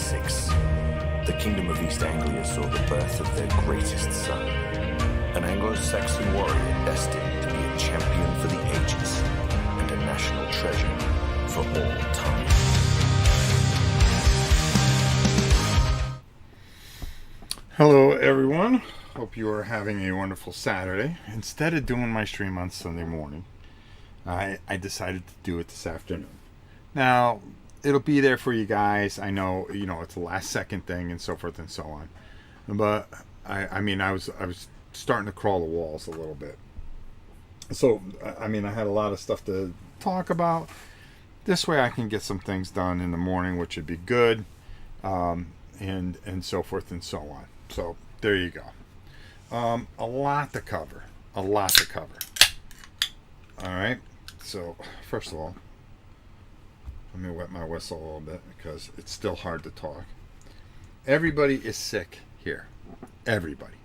1086, the kingdom of East Anglia saw the birth of their greatest son, an Anglo-Saxon warrior destined to be a champion for the ages and a national treasure for all time. Hello everyone, hope you are having a wonderful Saturday. Instead of doing my stream on Sunday morning, I decided to do it this afternoon. Now, it'll be there for you guys. I know, it's a last second thing and so forth and so on. But I was starting to crawl the walls a little bit. So, I had a lot of stuff to talk about. This way I can get some things done in the morning, which would be good. And so forth and so on. So there you go. A lot to cover. All right. So first of all, let me wet my whistle a little bit because it's still hard to talk. Everybody is sick here. Everybody.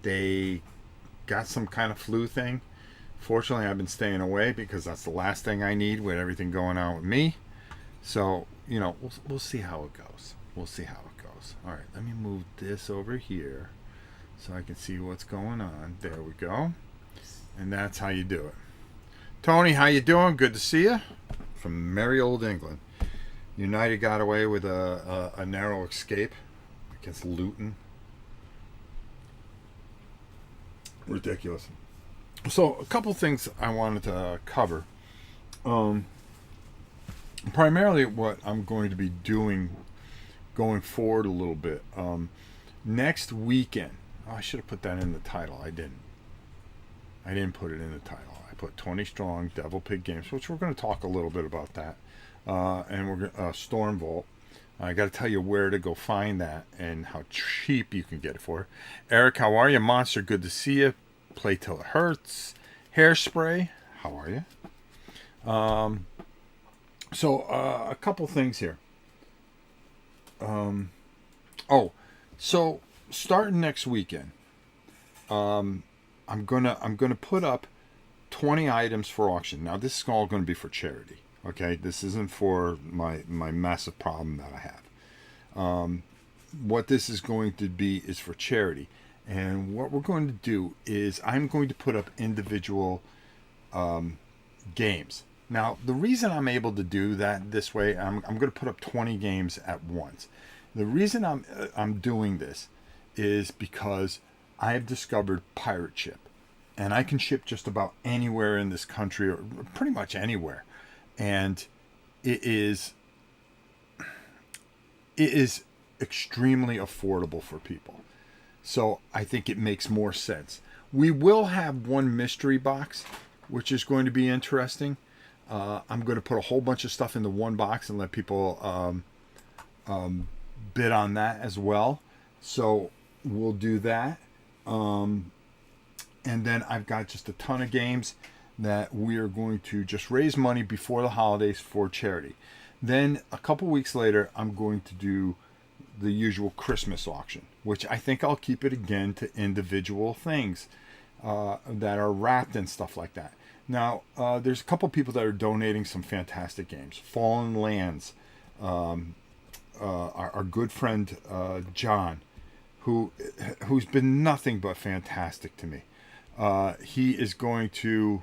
They got some kind of flu thing. Fortunately, I've been staying away because that's the last thing I need with everything going on with me. So, we'll see how it goes. All right, let me move this over here so I can see what's going on. There we go. And that's how you do it. Tony, how you doing? Good to see you. From merry old England. United got away with a narrow escape against Luton. Ridiculous. So, a couple things I wanted to cover. Primarily what I'm going to be doing going forward a little bit. Next weekend, I should have put that in the title. I didn't put it in the title. I put 20 Strong Devil Pig Games, which we're going to talk a little bit about that. And we're Stormvault. I got to tell you where to go find that and how cheap you can get it for. Eric, how are you? Monster, good to see you. Play Till It Hurts. Hairspray, how are you? So a couple things here. So starting next weekend, I'm gonna put up 20 items for auction. Now this is all going to be for charity. Okay, this isn't for my massive problem that I have. What this is going to be is for charity, and what we're going to do is I'm going to put up individual games. Now, the reason I'm able to do that this way, I'm going to put up 20 games at once. The reason I'm doing this is because I have discovered pirate ship, and I can ship just about anywhere in this country, or pretty much anywhere, and it is extremely affordable for people. So I think it makes more sense. We will have one mystery box, which is going to be interesting. I'm going to put a whole bunch of stuff into one box and let people bid on that as well. So we'll do that. And then I've got just a ton of games that we are going to just raise money before the holidays for charity. Then a couple weeks later, I'm going to do the usual Christmas auction, which I think I'll keep it again to individual things that are wrapped and stuff like that. Now, there's a couple people that are donating some fantastic games. Fallen Lands, our good friend John, who's been nothing but fantastic to me. He is going to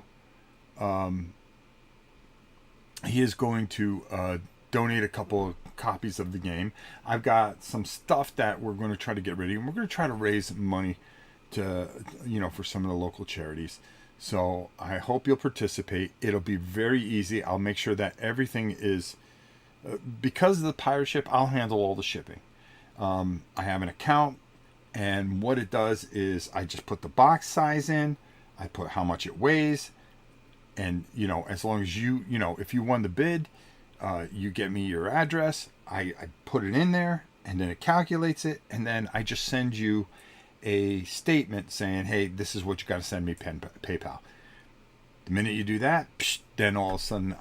donate a couple of copies of the game. I've got some stuff that we're going to try to get ready, and we're going to try to raise money to for some of the local charities. So I hope you'll participate. It'll be very easy. I'll make sure that everything is, because of the pirate ship, I'll handle all the shipping. I have an account, and what it does is I just put the box size in, I put how much it weighs, and as long as if you won the bid, you get me your address, I put it in there, and then it calculates it, and then I just send you a statement saying, hey, this is what you got to send me PayPal. The minute you do that, then all of a sudden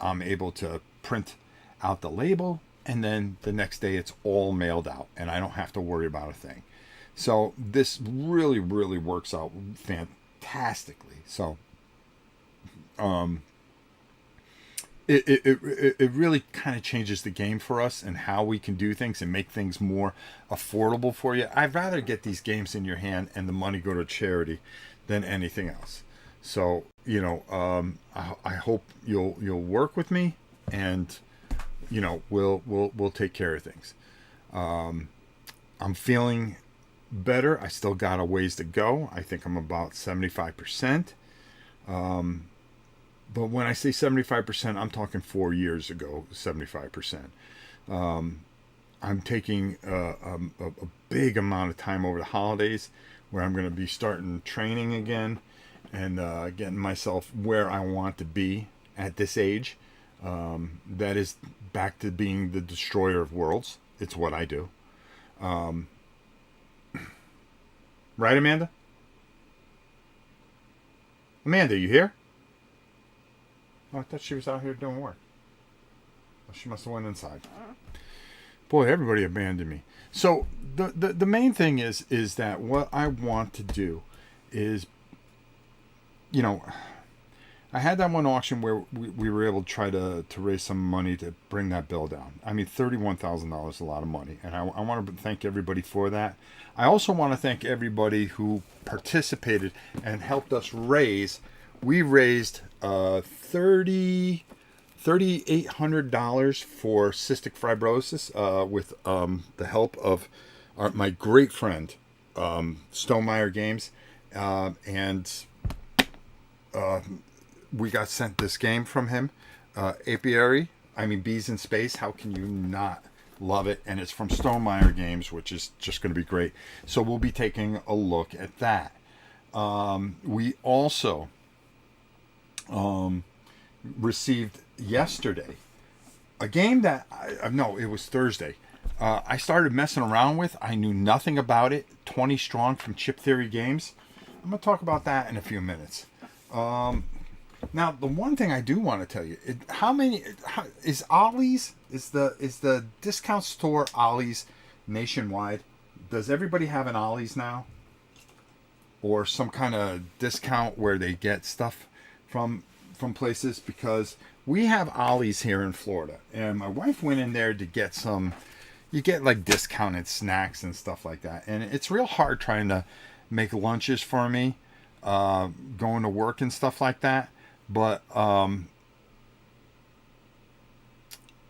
I'm able to print out the label, and then the next day it's all mailed out, and I don't have to worry about a thing. So this really, really works out fantastically. So it really kind of changes the game for us and how we can do things and make things more affordable for you. I'd rather get these games in your hand and the money go to charity than anything else. So, you know, I hope you'll work with me, and you know, we'll take care of things. I'm feeling better. I still got a ways to go. I think I'm about 75%. But when I say 75%, I'm talking 4 years ago, 75%. I'm taking a big amount of time over the holidays where I'm going to be starting training again and getting myself where I want to be at this age. That is back to being the destroyer of worlds. It's what I do. Right, Amanda? Amanda, you here? Oh, I thought she was out here doing work. Well, she must have went inside. Boy, everybody abandoned me. So the main thing is that what I want to do is, you know, I had that one auction where we were able to try to raise some money to bring that bill down. I mean, $31,000 is a lot of money, and I want to thank everybody for that. I also want to thank everybody who participated and helped us raise. We raised $3,800 for cystic fibrosis with the help of my great friend Stonemeyer Games, and we got sent this game from him, Apiary. I mean, Bees in Space. How can you not love it? And it's from Stonemeyer Games, which is just going to be great. So we'll be taking a look at that. We also received yesterday a game that it was Thursday. I started messing around with. I knew nothing about it. 20 Strong from Chip Theory Games. I'm going to talk about that in a few minutes. Now, the one thing I do want to tell you, is Ollie's, is the discount store Ollie's nationwide? Does everybody have an Ollie's now? Or some kind of discount where they get stuff from places? Because we have Ollie's here in Florida, and my wife went in there to get some. You get like discounted snacks and stuff like that, and it's real hard trying to make lunches for me, going to work and stuff like that. But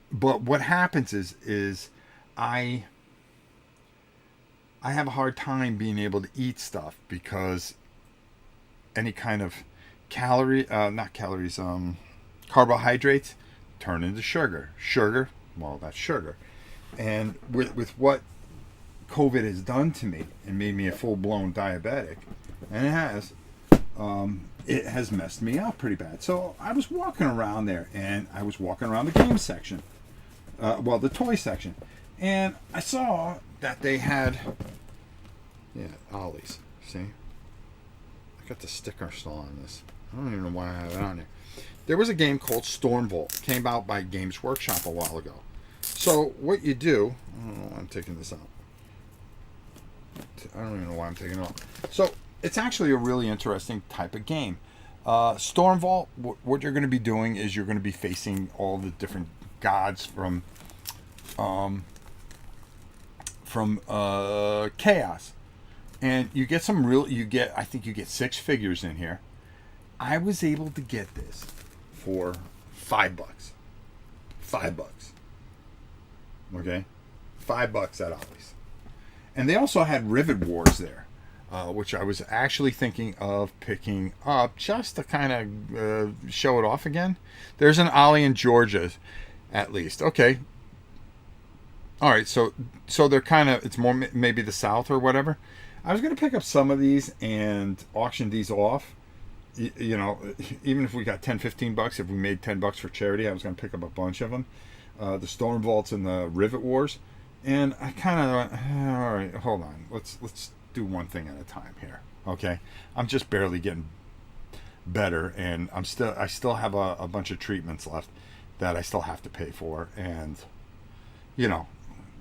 what happens is I have a hard time being able to eat stuff because any kind of carbohydrates turn into sugar. Well, that's sugar. And with what COVID has done to me and made me a full-blown diabetic, and it has messed me up pretty bad. So I was walking around there, and I was walking around the game section, the toy section, and I saw that they had, Ollie's. See? I got the sticker still on this. I don't even know why I have it on there. There was a game called Stormvault. Came out by Games Workshop a while ago. So what you do, I don't know why I'm taking this out. I don't even know why I'm taking it off. So it's actually a really interesting type of game. Stormvault, what you're going to be doing is you're going to be facing all the different gods from Chaos. And you get I think you get 6 figures in here. I was able to get this for $5. $5. Okay? $5 at Ollie's. And they also had Rivet Wars there, which I was actually thinking of picking up just to kind of show it off again. There's an Ollie in Georgia, at least. Okay. All right, so they're kind of, it's more maybe the South or whatever. I was going to pick up some of these and auction these off. You know, even if we got $10-15, if we made $10 for charity, I was going to pick up a bunch of them. The Stormvaults and the Rivet Wars. And I kind of went, all right, hold on. Let's do one thing at a time here. Okay? I'm just barely getting better, and I still have a bunch of treatments left that I still have to pay for, and you know,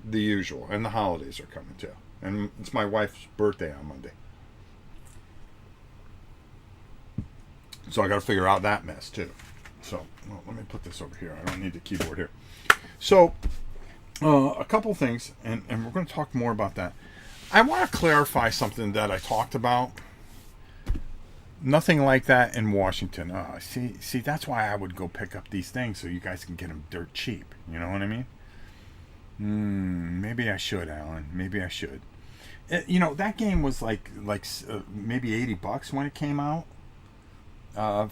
the usual. And the holidays are coming too. And it's my wife's birthday on Monday. So I got to figure out that mess too. So well, let me put this over here. I don't need the keyboard here. So a couple things, and we're going to talk more about that. I want to clarify something that I talked about. Nothing like that in Washington. See, that's why I would go pick up these things so you guys can get them dirt cheap. You know what I mean? Maybe I should, Alan. Maybe I should. That game was like maybe $80 when it came out. Or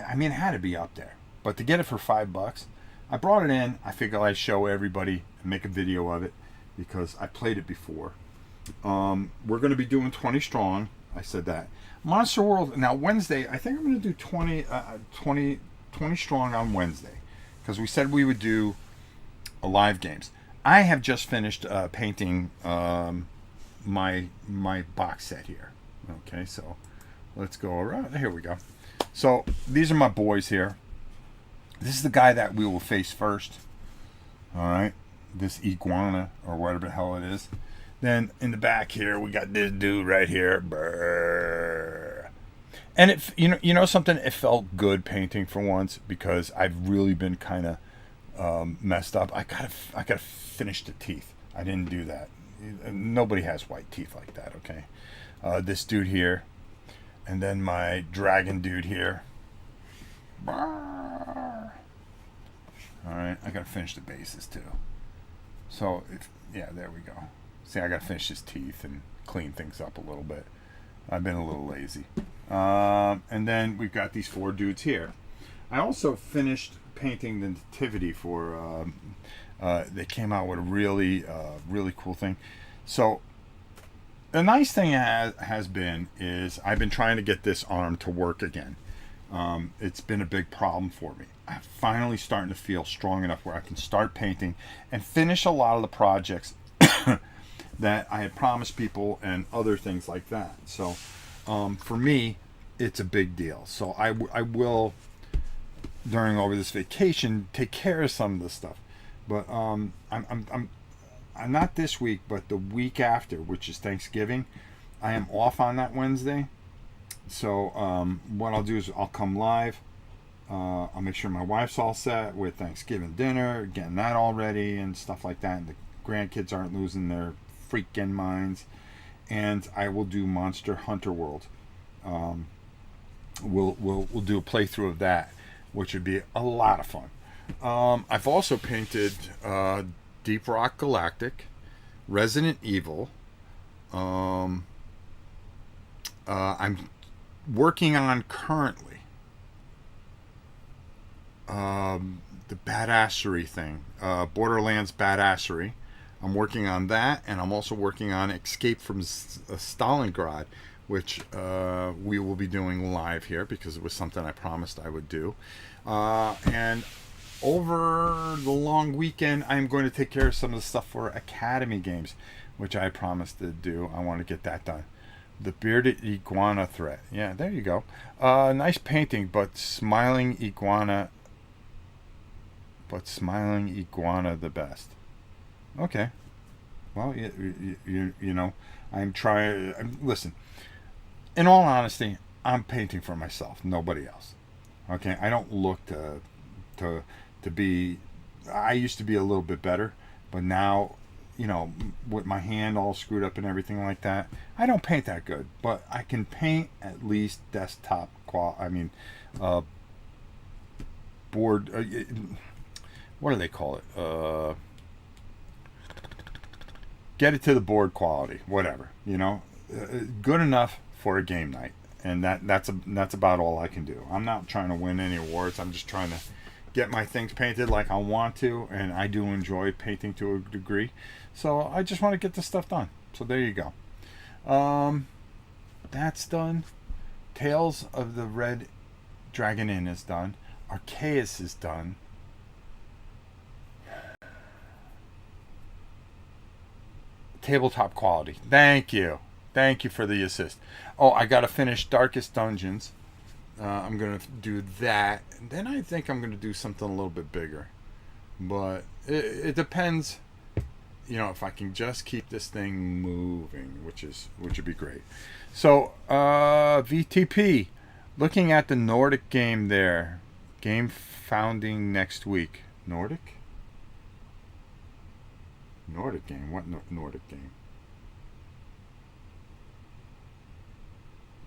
I mean, it had to be up there. But to get it for $5, I brought it in. I figured I'd show everybody and make a video of it because I played it before. We're going to be doing 20 strong. I said that. Monster World, now Wednesday, I think I'm going to do 20 strong on Wednesday because we said we would do live games. I have just finished painting my box set here. Okay, so let's go around. Here we go. So these are my boys here. This is the guy that we will face first. All right, this iguana or whatever the hell it is. Then in the back here, we got this dude right here. Brrr. And it, you know something, it felt good painting for once because I've really been kind of messed up. I gotta finish the teeth. I didn't do that. Nobody has white teeth like that. Okay, this dude here, and then my dragon dude here. Brrr. All right, I gotta finish the bases too. So yeah, there we go. See, I got to finish his teeth and clean things up a little bit. I've been a little lazy. And then we've got these 4 dudes here. I also finished painting the nativity for... they came out with a really cool thing. So the nice thing has been is I've been trying to get this arm to work again. It's been a big problem for me. I'm finally starting to feel strong enough where I can start painting and finish a lot of the projects that I had promised people and other things like that. So for me, it's a big deal. So I will, during over this vacation, take care of some of this stuff. But I'm not this week, but the week after, which is Thanksgiving, I am off on that Wednesday. So what I'll do is I'll come live. I'll make sure my wife's all set with Thanksgiving dinner, getting that all ready and stuff like that. And the grandkids aren't losing their freaking minds. And I will do Monster Hunter World. We'll do a playthrough of that, which would be a lot of fun. I've also painted Deep Rock Galactic, Resident Evil. I'm working on currently the badassery thing, Borderlands badassery. I'm working on that, and I'm also working on Escape from Stalingrad, which we will be doing live here because it was something I promised I would do. And over the long weekend, I'm going to take care of some of the stuff for Academy games, which I promised to do. I want to get that done. The Bearded Iguana Threat. Yeah, there you go. Nice painting, but smiling iguana the best. Okay. Well, you know, I'm trying. Listen, in all honesty, I'm painting for myself, nobody else. Okay, I don't look to be. I used to be a little bit better, but now, you know, with my hand all screwed up and everything like that, I don't paint that good. But I can paint at least desktop quality. Board. What do they call it? Get it to the board quality, whatever, you know, good enough for a game night, and that's about all I can do. I'm not trying to win any awards. I'm just trying to get my things painted like I want to, and I do enjoy painting to a degree. So I just want to get this stuff done. So there you go. That's done. Tales of the Red Dragon Inn is done. Arceus is done. Tabletop quality. Thank you for the assist. Oh, I gotta finish Darkest Dungeons. I'm gonna do that, and then I think I'm gonna do something a little bit bigger, but it depends, you know, if I can just keep this thing moving, which would be great. So VTP, looking at the Nordic game there, Game founding next week. Nordic game. What Nordic game?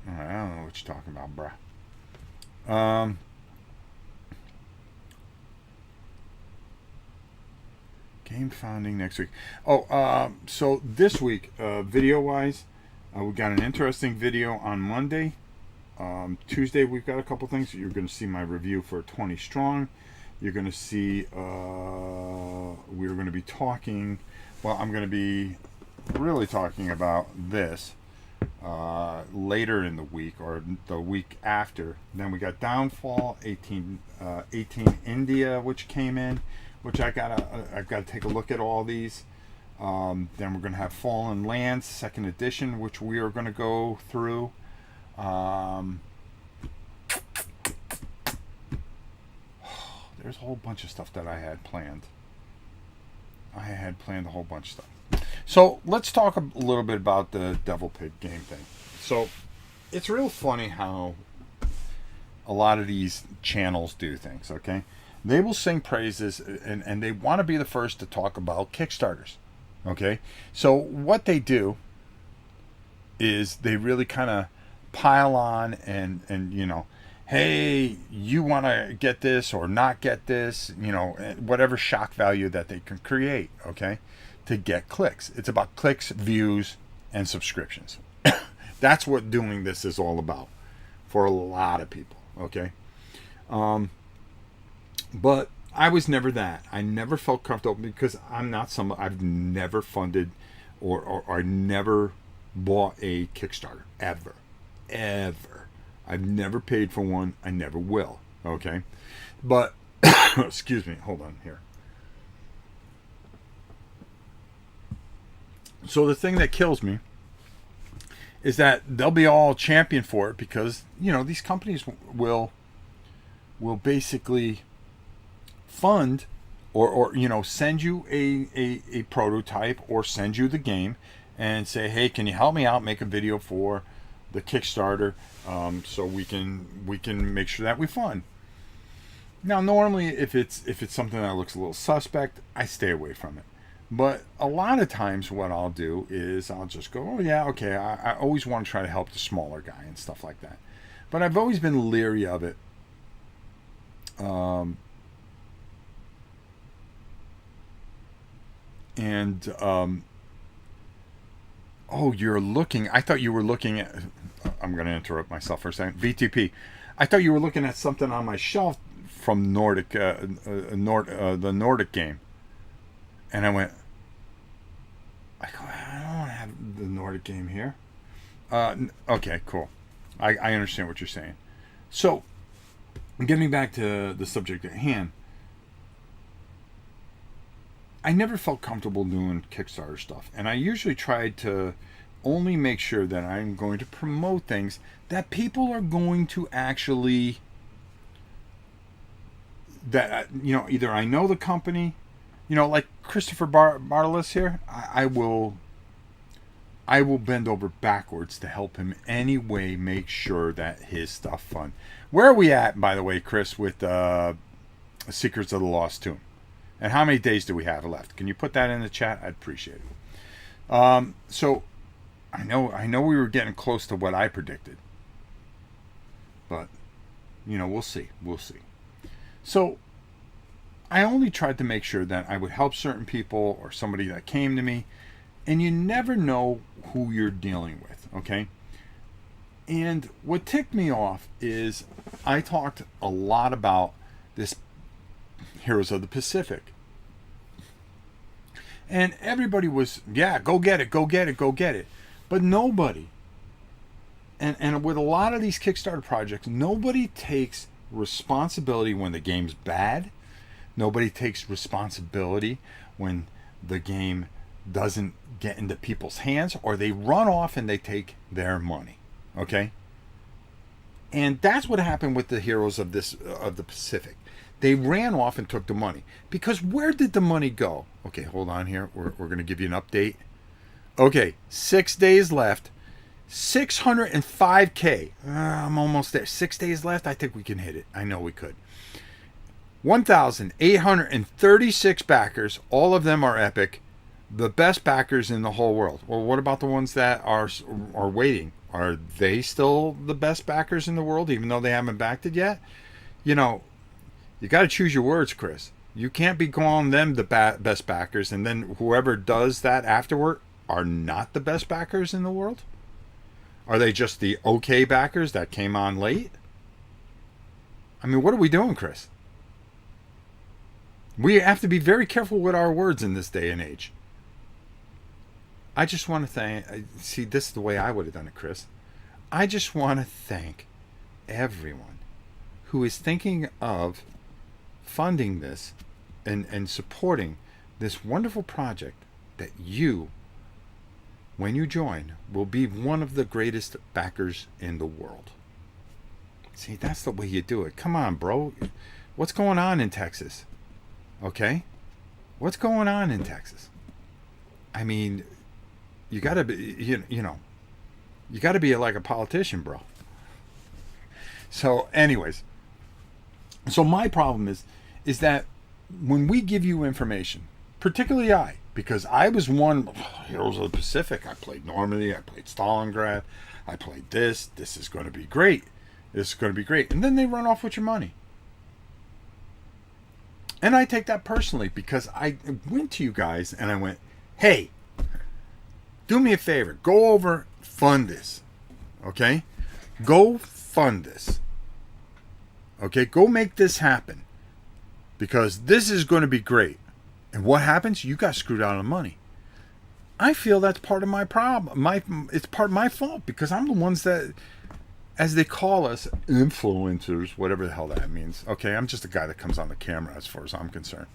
I don't know what you're talking about, bruh. Game founding next week. So this week, video-wise, we got an interesting video on Monday. Tuesday, we've got a couple things. You're going to see my review for 20 Strong. You're going to see, we're going to be talking, I'm going to be really talking about this later in the week or the week after. Then we got Downfall 18 India, which came in, which I've got to take a look at all these. Then we're going to have Fallen Lands 2nd edition, which we are going to go through. There's a whole bunch of stuff that I had planned. A whole bunch of stuff. So let's talk a little bit about the Devil Pig game thing. So it's real funny how a lot of these channels do things, okay? They will sing praises and they want to be the first to talk about Kickstarters, okay? So what they do is they really kind of pile on and you know, hey, you want to get this or not get this, you know, whatever shock value that they can create, okay, to get clicks. It's about clicks, views, and subscriptions. That's what doing this is all about for a lot of people, okay? But I was never that. I never felt comfortable because I'm not I've never funded or never bought a Kickstarter, ever. I've never paid for one. I never will. Okay. But, excuse me. Hold on here. So the thing that kills me is that they'll be all champion for it because, you know, these companies will basically fund or you know, send you a prototype or send you the game and say, hey, can you help me out, make a video for the Kickstarter, so we can make sure that we fund. Now, normally, if it's something that looks a little suspect, I stay away from it. But a lot of times, what I'll do is I'll just go, oh yeah, okay. I always want to try to help the smaller guy and stuff like that. But I've always been leery of it. Oh, you're looking. I thought you were looking at. I'm going to interrupt myself for a second. VTP. I thought you were looking at something on my shelf from Nordic, the Nordic game, and I went. I don't want to have the Nordic game here. Okay, cool. I understand what you're saying. So, getting back to the subject at hand. I never felt comfortable doing Kickstarter stuff, and I usually tried to only make sure that I'm going to promote things that people are going to actually, that, you know, either I know the company, you know, like Christopher Bartolus here, I will bend over backwards to help him anyway, make sure that his stuff fun. Where are we at, by the way, Chris, with Secrets of the Lost Tomb? And how many days do we have left? Can you put that in the chat? I'd appreciate it. So I know we were getting close to what I predicted. But, you know, we'll see. So I only tried to make sure that I would help certain people or somebody that came to me. And you never know who you're dealing with, okay? And what ticked me off is I talked a lot about this Heroes of the Pacific. And everybody was, yeah, go get it. But nobody, and with a lot of these Kickstarter projects, nobody takes responsibility when the game's bad. Nobody takes responsibility when the game doesn't get into people's hands, or they run off and they take their money. Okay? And that's what happened with the Heroes of the Pacific. They ran off and took the money. Because where did the money go? Okay, hold on here. We're going to give you an update. Okay, 6 days left. 605K. I'm almost there. 6 days left. I think we can hit it. I know we could. 1,836 backers. All of them are epic. The best backers in the whole world. Well, what about the ones that are waiting? Are they still the best backers in the world, even though they haven't backed it yet? You know, you got to choose your words, Chris. You can't be calling them the best backers, and then whoever does that afterward are not the best backers in the world? Are they just the okay backers that came on late? I mean, what are we doing, Chris? We have to be very careful with our words in this day and age. I just want to thank... See, this is the way I would have done it, Chris. I just want to thank everyone who is thinking of funding this and supporting this wonderful project that you, when you join, will be one of the greatest backers in the world. See, that's the way you do it. Come on, bro. What's going on in Texas? Okay? What's going on in Texas? I mean, you got to be, you know, you got to be like a politician, bro. So, anyways, so my problem is that when we give you information, particularly because I was one Heroes of the Pacific. I played Normandy. I played Stalingrad. I played this. This is going to be great. This is going to be great. And then they run off with your money. And I take that personally because I went to you guys and I went, hey, do me a favor. Go over, fund this. Okay? Go fund this. Okay? Go make this happen. Because this is going to be great. And what happens? You got screwed out of money. I feel that's part of my problem. It's part of my fault because I'm the ones that, as they call us, influencers, whatever the hell that means. Okay, I'm just a guy that comes on the camera as far as I'm concerned.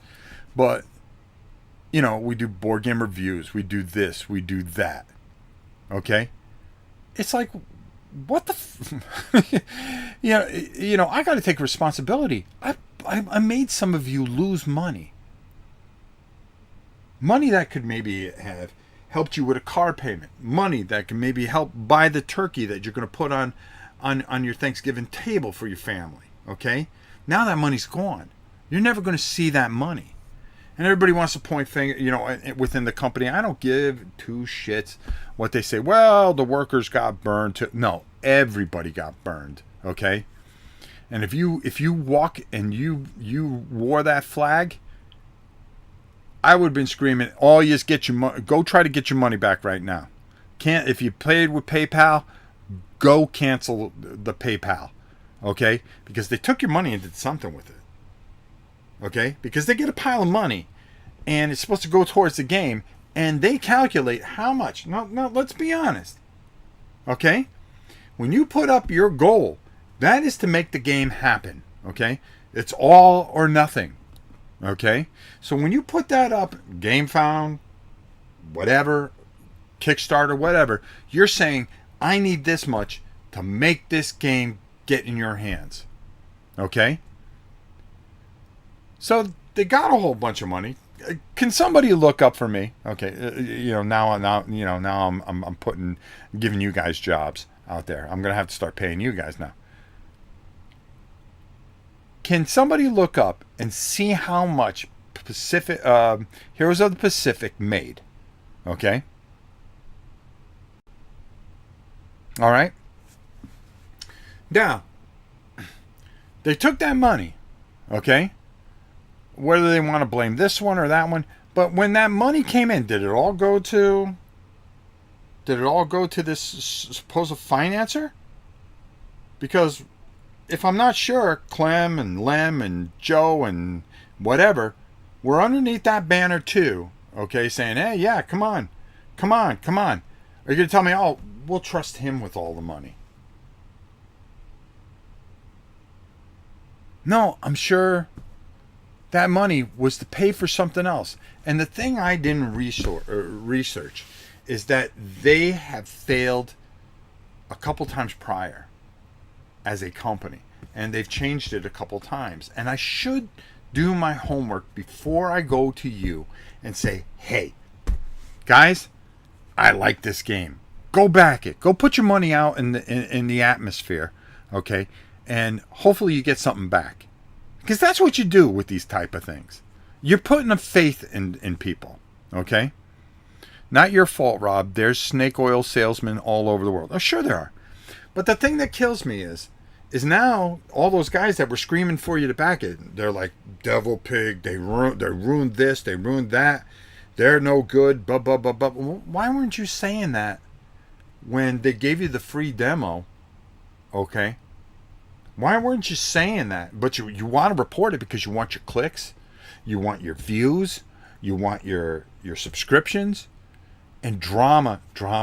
But, you know, we do board game reviews. We do this. We do that. Okay? It's like, what the... you know, I got to take responsibility. I made some of you lose money. Money that could maybe have helped you with a car payment. Money that can maybe help buy the turkey that you're going to put on your Thanksgiving table for your family. Okay? Now that money's gone. You're never going to see that money. And everybody wants to point finger, you know, within the company. I don't give two shits what they say. Well, the workers got burned too. No, everybody got burned. Okay? And if you walk and you wore that flag, I would have been screaming, "Oh, you just get your money. Go try to get your money back right now. Can't if you paid with PayPal, go cancel the PayPal, okay? Because they took your money and did something with it, okay? Because they get a pile of money, and it's supposed to go towards the game, and they calculate how much. No, let's be honest, okay? When you put up your goal, that is to make the game happen, okay? It's all or nothing, okay? So when you put that up, GameFound, whatever, Kickstarter, whatever, you're saying, I need this much to make this game get in your hands, okay? So they got a whole bunch of money. Can somebody look up for me? Okay, now I'm giving you guys jobs out there. I'm gonna have to start paying you guys now. Can somebody look up and see how much Heroes of the Pacific made? Okay. All right. Now, they took that money. Okay. Whether they want to blame this one or that one, but when that money came in, did it all go to this supposed financer? Because if I'm not sure, Clem and Lem and Joe and whatever were underneath that banner too, okay, saying, hey, yeah, come on. Are you going to tell me, oh, we'll trust him with all the money? No, I'm sure that money was to pay for something else. And the thing I didn't research is that they have failed a couple times prior as a company, and they've changed it a couple times, and I should do my homework before I go to you and say, hey guys, I like this game, go back it, go put your money out in the atmosphere, okay, and hopefully you get something back. Because that's what you do with these type of things. You're putting a faith in people, okay? Not your fault, Rob. There's snake oil salesmen all over the world. Oh, sure there are. But the thing that kills me is now all those guys that were screaming for you to back it, they're like, devil pig, they ruined this, they ruined that, they're no good, blah, blah, blah, blah. Why weren't you saying that when they gave you the free demo, okay? Why weren't you saying that? But you want to report it because you want your clicks, you want your views, you want your subscriptions, and drama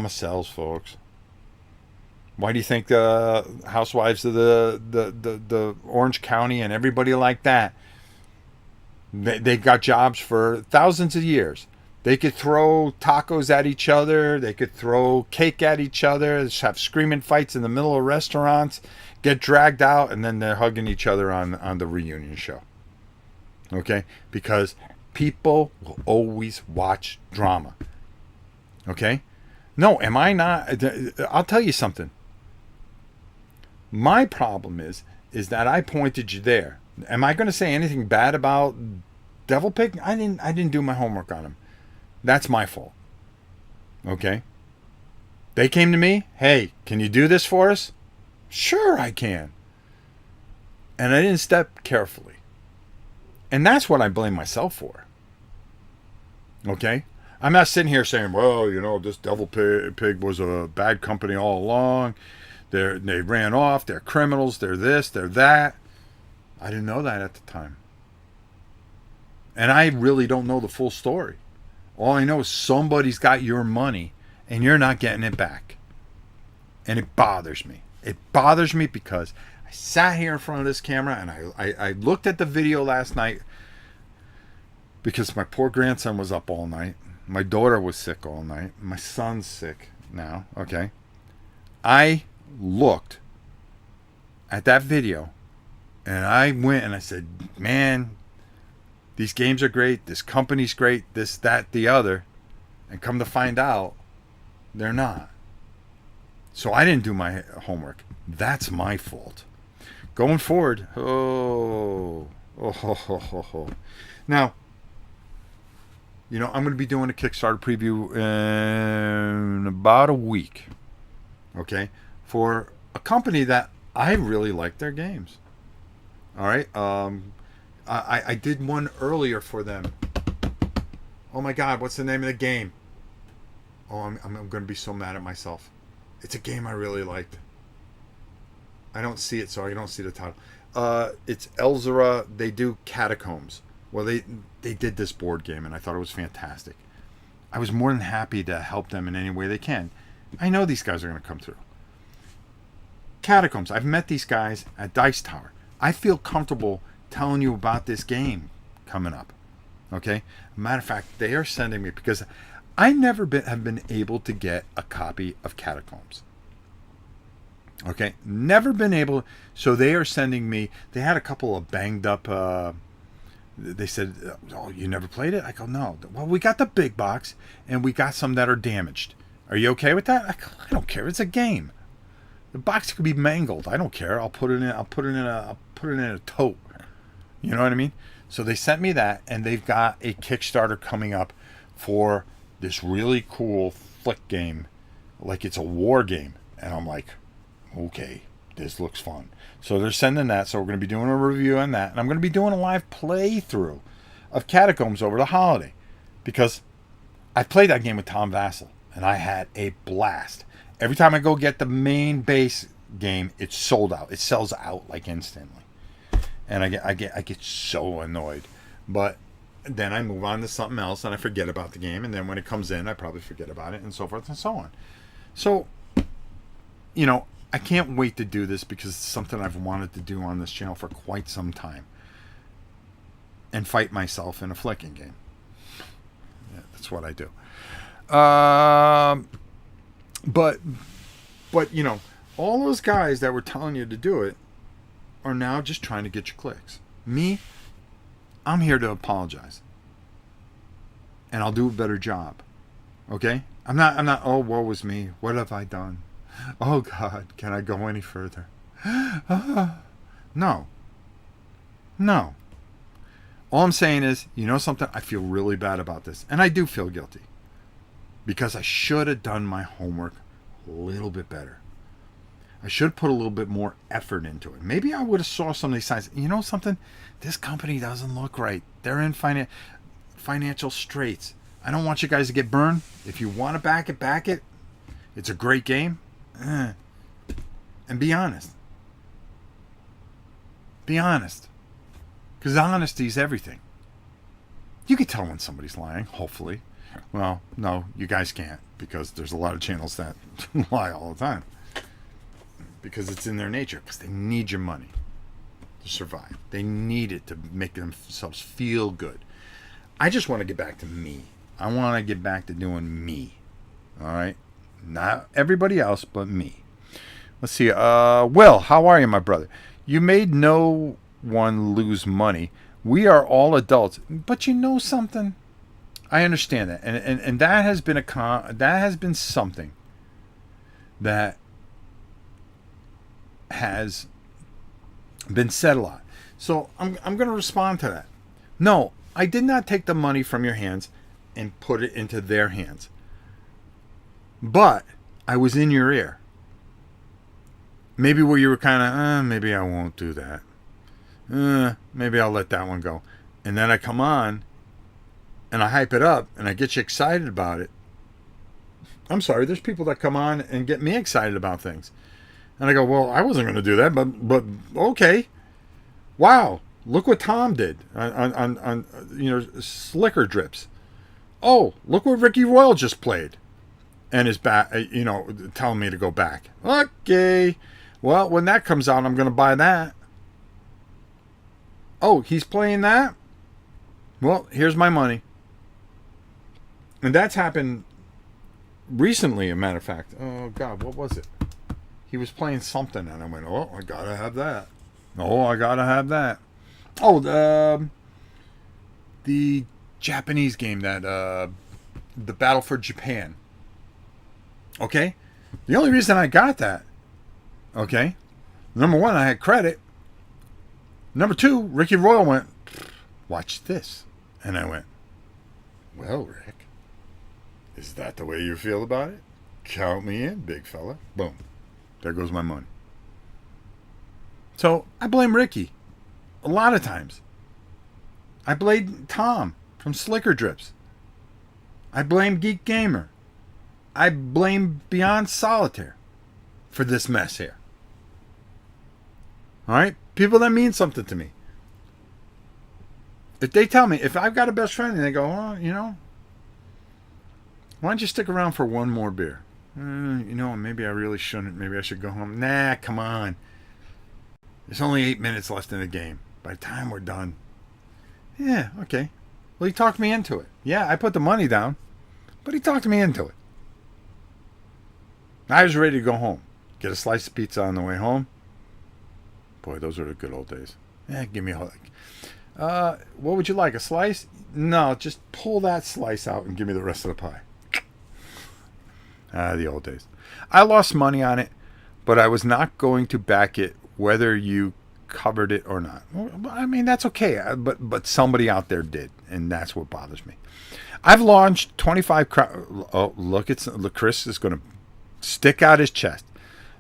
sells, folks. Why do you think the housewives of the Orange County and everybody like that, they got jobs for thousands of years? They could throw tacos at each other. They could throw cake at each other. Just have screaming fights in the middle of restaurants, get dragged out, and then they're hugging each other on the reunion show. Okay? Because people will always watch drama. Okay? No, am I not? I'll tell you something. My problem is that I pointed you there. Am I going to say anything bad about Devil Pig? I didn't do my homework on him. That's my fault. Okay? They came to me, hey, can you do this for us? Sure I can. And I didn't step carefully. And that's what I blame myself for. Okay? I'm not sitting here saying, well, this Devil Pig was a bad company all along. They ran off. They're criminals. They're this. They're that. I didn't know that at the time. And I really don't know the full story. All I know is somebody's got your money and you're not getting it back. And it bothers me. It bothers me because I sat here in front of this camera and I looked at the video last night because my poor grandson was up all night. My daughter was sick all night. My son's sick now. Okay. I looked at that video and I went and I said, man, these games are great. This company's great. This, that, the other. And come to find out, they're not. So I didn't do my homework. That's my fault. Going forward, Now, I'm going to be doing a Kickstarter preview in about a week. Okay? For a company that I really like their games. All right? I did one earlier for them. Oh my God, what's the name of the game? Oh, I'm going to be so mad at myself. It's a game I really liked. I don't see it, so I don't see the title. It's Elzera. They do Catacombs. Well, they did this board game, and I thought it was fantastic. I was more than happy to help them in any way they can. I know these guys are going to come through. Catacombs. I've met these guys at Dice Tower. I feel comfortable telling you about this game coming up. Okay? Matter of fact, they are sending me, because I never have been able to get a copy of Catacombs. Okay? Never been able. So they are sending me. They had a couple of banged up. They said, oh, you never played it? I go, no. Well, we got the big box, and we got some that are damaged. Are you okay with that? I go, I don't care. It's a game. The box could be mangled. I don't care. I'll put it in a tote. You know what I mean? So they sent me that, and they've got a Kickstarter coming up for this really cool flick game, like it's a war game. And I'm like, okay, this looks fun. So they're sending that. So we're going to be doing a review on that, and I'm going to be doing a live playthrough of Catacombs over the holiday, because I played that game with Tom Vassell, and I had a blast. Every time I go get the main base game, it's sold out. It sells out like instantly. And I get so annoyed. But then I move on to something else and I forget about the game, and then when it comes in, I probably forget about it, and so forth and so on. So, I can't wait to do this, because it's something I've wanted to do on this channel for quite some time. And fight myself in a flicking game. Yeah, that's what I do. But all those guys that were telling you to do it are now just trying to get your clicks. Me, I'm here to apologize. And I'll do a better job. Okay? I'm not, oh, woe was me. What have I done? Oh God, can I go any further? No. No. All I'm saying is, you know something? I feel really bad about this. And I do feel guilty. Because I should have done my homework a little bit better. I should have put a little bit more effort into it. Maybe I would have saw some of these signs. You know something? This company doesn't look right. They're in financial straits. I don't want you guys to get burned. If you want to back it. It's a great game. And be honest. Be honest. Because honesty is everything. You can tell when somebody's lying, hopefully. Well, no, you guys can't, because there's a lot of channels that lie all the time. Because it's in their nature. Because they need your money to survive. They need it to make themselves feel good. I just want to get back to me. I want to get back to doing me. All right? Not everybody else, but me. Let's see. Will, how are you, my brother? You made no one lose money. We are all adults. But you know something? I understand that. And that has been that has been something that has been said a lot. So I'm going to respond to that. No, I did not take the money from your hands and put it into their hands. But I was in your ear. Maybe where you were kind of, maybe I won't do that. Maybe I'll let that one go. And then I come on and I hype it up and I get you excited about it. I'm sorry, there's people that come on and get me excited about things. And I go, well, I wasn't going to do that, but okay. Wow, look what Tom did on Slicker Drips. Oh, look what Ricky Royal just played. And is back, telling me to go back. Okay. Well, when that comes out, I'm going to buy that. Oh, he's playing that? Well, here's my money. And that's happened recently, a matter of fact. Oh, God, what was it? He was playing something, and I went, oh, I got to have that. Oh, I got to have that. Oh, the Japanese game, that the Battle for Japan. Okay? The only reason I got that, okay, number one, I had credit. Number two, Ricky Royal went, watch this. And I went, well, Rick, is that the way you feel about it? Count me in, big fella. Boom. There goes my money. So I blame Ricky a lot of times. I blame Tom from Slicker Drips. I blame Geek Gamer. I blame Beyond Solitaire for this mess here. All right? People that mean something to me. If they tell me, if I've got a best friend and they go, oh, why don't you stick around for one more beer? Maybe I really shouldn't. Maybe I should go home. Nah, come on. There's only 8 minutes left in the game. By the time we're done. Yeah, okay. Well, he talked me into it. Yeah, I put the money down, but he talked me into it. I was ready to go home. Get a slice of pizza on the way home. Boy, those were the good old days. Yeah, give me a hug. What would you like, a slice? No, just pull that slice out and give me the rest of the pie. The old days. I lost money on it, but I was not going to back it whether you covered it or not. Well, I mean, that's okay, but somebody out there did, and that's what bothers me. I've launched 25 look, Chris is going to stick out his chest.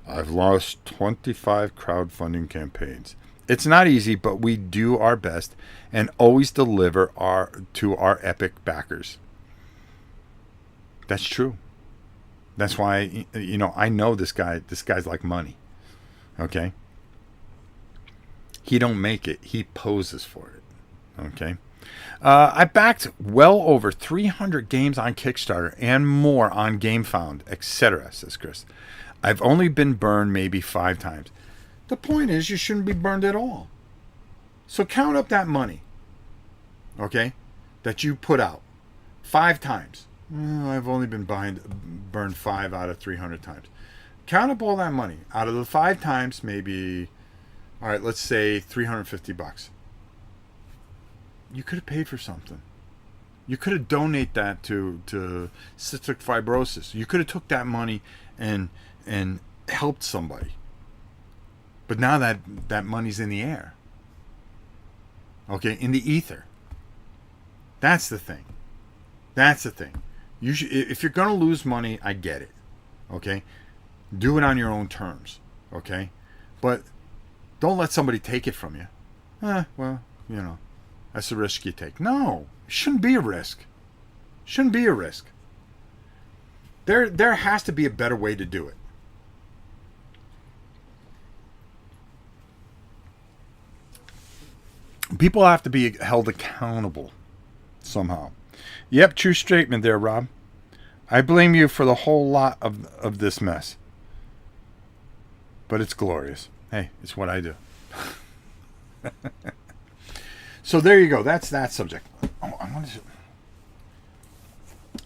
I've launched 25 crowdfunding campaigns. It's not easy, but we do our best and always deliver to our epic backers. That's true. That's why, I know this guy. This guy's like money. Okay? He don't make it. He poses for it. Okay? I backed well over 300 games on Kickstarter and more on GameFound, etc., says Chris. I've only been burned maybe 5 times. The point is, you shouldn't be burned at all. So count up that money, okay, that you put out 5 times. I've only been burned 5 out of 300 times. Count up all that money. Out of the 5 times, maybe, all right, let's say $350. You could have paid for something. You could have donated that to cystic fibrosis. You could have took that money and helped somebody. But now that money's in the air. Okay, in the ether. That's the thing. That's the thing. You should, if you're going to lose money, I get it. Okay? Do it on your own terms. Okay? But don't let somebody take it from you. Well, that's the risk you take. No, it shouldn't be a risk. Shouldn't be a risk. There has to be a better way to do it. People have to be held accountable somehow. Yep, true statement there, Rob. I blame you for the whole lot of this mess. But it's glorious. Hey, it's what I do. So there you go. That's that subject. Oh, I want to.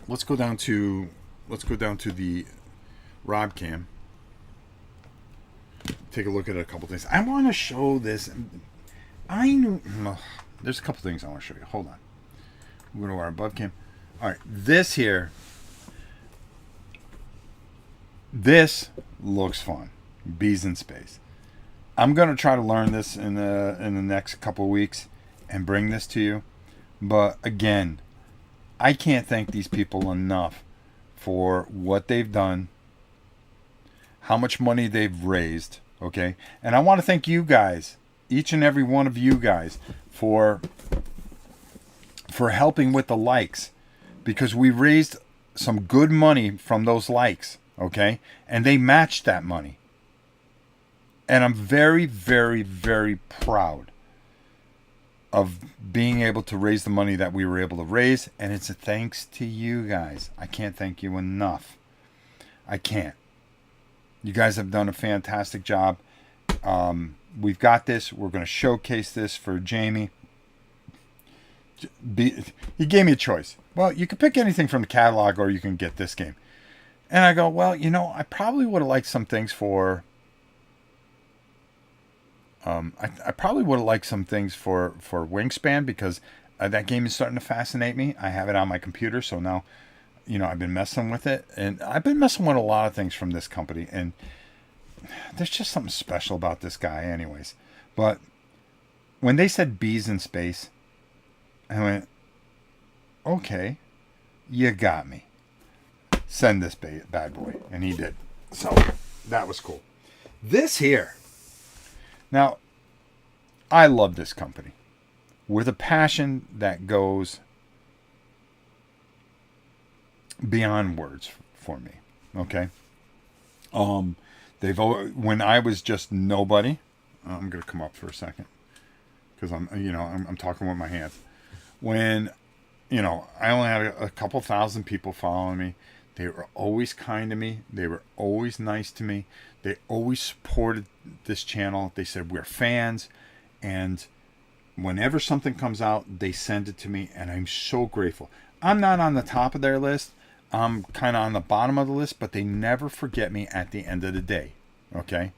Let's go down to the Rob cam. Take a look at a couple things. I want to show this. There's a couple things I want to show you. Hold on. We're going to our above cam. All right, this here. This looks fun. Bees in space. I'm going to try to learn this in the next couple of weeks and bring this to you. But again, I can't thank these people enough for what they've done, how much money they've raised, okay? And I want to thank you guys, each and every one of you guys, for helping with the likes, because we raised some good money from those likes, okay? And they matched that money. And I'm very, very, very proud of being able to raise the money that we were able to raise. And it's a thanks to you guys. I can't thank you enough. I can't. You guys have done a fantastic job. We've got this. We're going to showcase this for Jamie. He gave me a choice. Well, you can pick anything from the catalog or you can get this game. And I go, well, I probably would have liked some things for... I probably would have liked some things for Wingspan, because that game is starting to fascinate me. I have it on my computer, so now, I've been messing with it. And I've been messing with a lot of things from this company. And there's just something special about this guy anyways. But when they said bees in space, I went, okay, you got me. Send this bad boy. And he did. So that was cool. This here. Now, I love this company with a passion that goes beyond words for me. Okay. When I was just nobody, I'm going to come up for a second because I'm talking with my hands. When, I only had a couple thousand people following me. They were always kind to me. They were always nice to me. They always supported this channel. They said, we're fans. And whenever something comes out, they send it to me. And I'm so grateful. I'm not on the top of their list. I'm kind of on the bottom of the list. But they never forget me at the end of the day. Okay?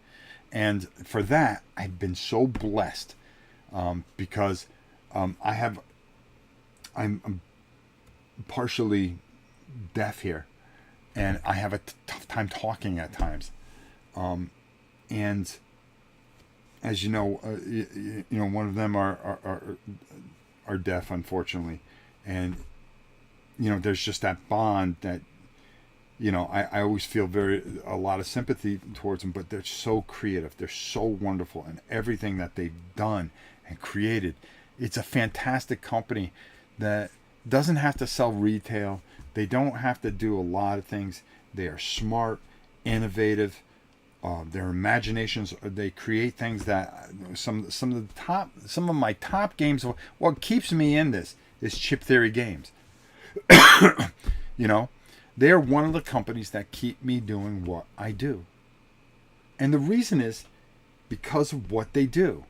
And for that, I've been so blessed. Because I'm partially deaf here. And I have a tough time talking at times. And as you know, one of them are deaf, unfortunately. And, there's just that bond that, I always feel a lot of sympathy towards them, but they're so creative. They're so wonderful. And everything that they've done and created, it's a fantastic company that doesn't have to sell retail. They don't have to do a lot of things. They are smart, innovative. Their imaginations, they create things that some of my top games. What keeps me in this is Chip Theory Games. They're one of the companies that keep me doing what I do. And the reason is because of what they do.